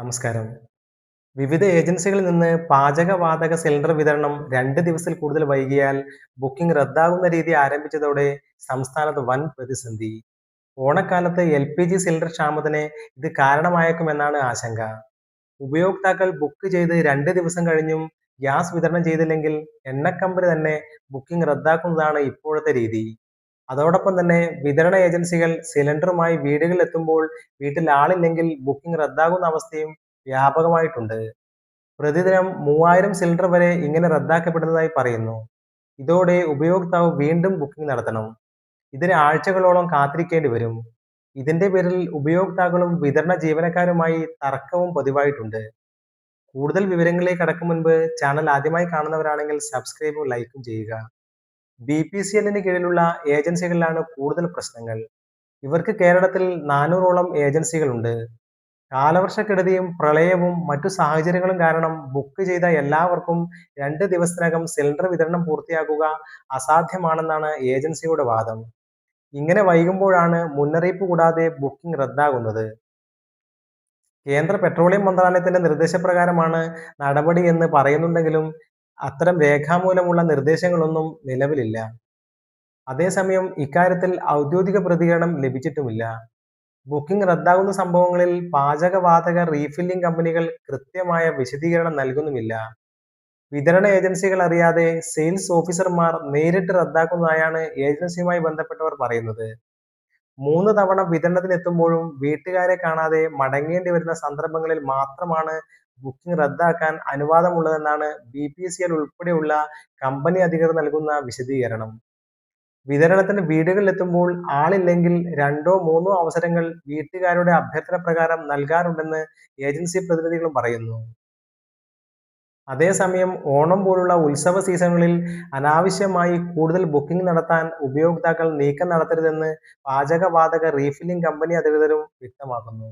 നമസ്കാരം. വിവിധ ഏജൻസികളിൽ നിന്ന് പാചകവാതക സിലിണ്ടർ വിതരണം 2 ദിവസത്തിൽ കൂടുതൽ വൈകിയാൽ ബുക്കിംഗ് റദ്ദാകുന്ന രീതി ആരംഭിച്ചതോടെ സംസ്ഥാനത്ത് വൻ പ്രതിസന്ധി. ഓണക്കാലത്ത് LPG സിലിണ്ടർ ക്ഷാമത്തിന് ഇത് കാരണമായേക്കുമെന്നാണ് ആശങ്ക. ഉപയോക്താക്കൾ ബുക്ക് ചെയ്ത് 2 ദിവസം കഴിഞ്ഞും ഗ്യാസ് വിതരണം ചെയ്തില്ലെങ്കിൽ എണ്ണക്കമ്പനി തന്നെ ബുക്കിംഗ് റദ്ദാക്കുന്നതാണ് ഇപ്പോഴത്തെ രീതി. അതോടൊപ്പം തന്നെ വിതരണ ഏജൻസികൾ സിലിണ്ടറുമായി വീടുകളിൽ എത്തുമ്പോൾ വീട്ടിൽ ആളില്ലെങ്കിൽ ബുക്കിംഗ് റദ്ദാകുന്ന അവസ്ഥയും വ്യാപകമായിട്ടുണ്ട്. പ്രതിദിനം 3000 സിലിണ്ടർ വരെ ഇങ്ങനെ റദ്ദാക്കപ്പെടുന്നതായി പറയുന്നു. ഇതോടെ ഉപയോക്താവ് വീണ്ടും ബുക്കിംഗ് നടത്തണം. ഇതിന് ആഴ്ചകളോളം കാത്തിരിക്കേണ്ടി വരും. ഇതിന്റെ പേരിൽ ഉപയോക്താക്കളും വിതരണ ജീവനക്കാരുമായി തർക്കവും പതിവായിട്ടുണ്ട്. കൂടുതൽ വിവരങ്ങളിലേക്ക് കടക്കും മുൻപ് ചാനൽ ആദ്യമായി കാണുന്നവരാണെങ്കിൽ സബ്സ്ക്രൈബും ലൈക്കും ചെയ്യുക. BPCLന് കീഴിലുള്ള ഏജൻസികളിലാണ് കൂടുതൽ പ്രശ്നങ്ങൾ. ഇവർക്ക് കേരളത്തിൽ 400ഓളം ഏജൻസികളുണ്ട്. കാലവർഷക്കെടുതിയും പ്രളയവും മറ്റു സാഹചര്യങ്ങളും കാരണം ബുക്ക് ചെയ്ത എല്ലാവർക്കും 2 ദിവസത്തിനകം സിലിണ്ടർ വിതരണം പൂർത്തിയാക്കുക അസാധ്യമാണെന്നാണ് ഏജൻസിയുടെ വാദം. ഇങ്ങനെ വൈകുമ്പോഴാണ് മുന്നറിയിപ്പ് കൂടാതെ ബുക്കിംഗ് റദ്ദാകുന്നത്. കേന്ദ്ര പെട്രോളിയം മന്ത്രാലയത്തിന്റെ നിർദ്ദേശപ്രകാരമാണ് നടപടി എന്ന് പറയുന്നുണ്ടെങ്കിലും അത്തരം രേഖാമൂലമുള്ള നിർദ്ദേശങ്ങളൊന്നും നിലവിലില്ല. അതേസമയം ഇക്കാര്യത്തിൽ ഔദ്യോഗിക പ്രതികരണം ലഭിച്ചിട്ടുമില്ല. ബുക്കിംഗ് റദ്ദാകുന്ന സംഭവങ്ങളിൽ പാചകവാതക റീഫില്ലിംഗ് കമ്പനികൾ കൃത്യമായ വിശദീകരണം നൽകുന്നുമില്ല. വിതരണ ഏജൻസികൾ അറിയാതെ സെയിൽസ് ഓഫീസർമാർ നേരിട്ട് റദ്ദാക്കുന്നതായാണ് ഏജൻസിയുമായി ബന്ധപ്പെട്ടവർ പറയുന്നത്. 3 തവണ വിതരണത്തിനെത്തുമ്പോഴും വീട്ടുകാരെ കാണാതെ മടങ്ങേണ്ടി വരുന്ന സന്ദർഭങ്ങളിൽ മാത്രമാണ് ബുക്കിംഗ് റദ്ദാക്കാൻ അനുവാദമുള്ളതെന്നാണ് BPCL ഉൾപ്പെടെയുള്ള കമ്പനി അധികൃതർ നൽകുന്ന വിശദീകരണം. വിതരണത്തിന് വീടുകളിലെത്തുമ്പോൾ ആളില്ലെങ്കിൽ 2 3 അവസരങ്ങൾ വീട്ടുകാരുടെ അഭ്യർത്ഥന പ്രകാരം നൽകാറുണ്ടെന്ന് ഏജൻസി പ്രതിനിധികളും പറയുന്നു. അതേസമയം ഓണം പോലുള്ള ഉത്സവ സീസണുകളിൽ അനാവശ്യമായി കൂടുതൽ ബുക്കിംഗ് നടത്താൻ ഉപയോക്താക്കൾ നീക്കം നടത്തരുതെന്ന് പാചകവാതക റീഫില്ലിംഗ് കമ്പനി അധികൃതരും വ്യക്തമാക്കുന്നു.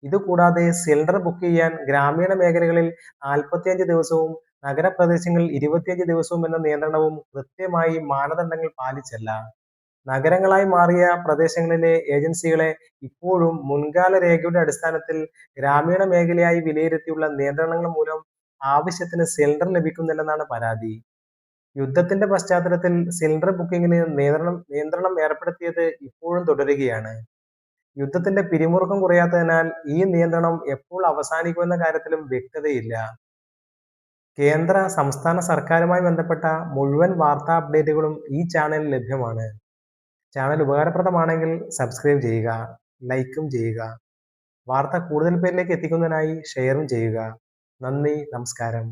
ഇതുകൂടാതെ സിലിണ്ടർ ബുക്ക് ചെയ്യാൻ ഗ്രാമീണ മേഖലകളിൽ 45 ദിവസവും നഗരപ്രദേശങ്ങളിൽ 25 ദിവസവും എന്ന നിയന്ത്രണവും കൃത്യമായി മാനദണ്ഡങ്ങൾ പാലിച്ചല്ല. നഗരങ്ങളായി മാറിയ പ്രദേശങ്ങളിലെ ഏജൻസികളെ ഇപ്പോഴും മുൻകാല രേഖയുടെ അടിസ്ഥാനത്തിൽ ഗ്രാമീണ മേഖലയായി വിലയിരുത്തിയുള്ള നിയന്ത്രണങ്ങൾ മൂലം ആവശ്യത്തിന് സിലിണ്ടർ ലഭിക്കുന്നില്ലെന്നാണ് പരാതി. യുദ്ധത്തിന്റെ പശ്ചാത്തലത്തിൽ സിലിണ്ടർ ബുക്കിംഗിന് നിയന്ത്രണം ഏർപ്പെടുത്തിയത് ഇപ്പോഴും തുടരുകയാണ്. യുദ്ധത്തിന്റെ പിരിമുറുക്കം കുറയാത്തതിനാൽ ഈ നിയന്ത്രണം എപ്പോൾ അവസാനിക്കുമെന്ന കാര്യത്തിലും വ്യക്തതയില്ല. കേന്ദ്ര സംസ്ഥാന സർക്കാരുമായി ബന്ധപ്പെട്ട മുഴുവൻ വാർത്താ അപ്ഡേറ്റുകളും ഈ ചാനലിൽ ലഭ്യമാണ്. ചാനൽ ഉപകാരപ്രദമാണെങ്കിൽ സബ്സ്ക്രൈബ് ചെയ്യുക, ലൈക്കും ചെയ്യുക. വാർത്ത കൂടുതൽ പേരിലേക്ക് എത്തിക്കുന്നതിനായി ഷെയറും ചെയ്യുക. നന്ദി, നമസ്കാരം.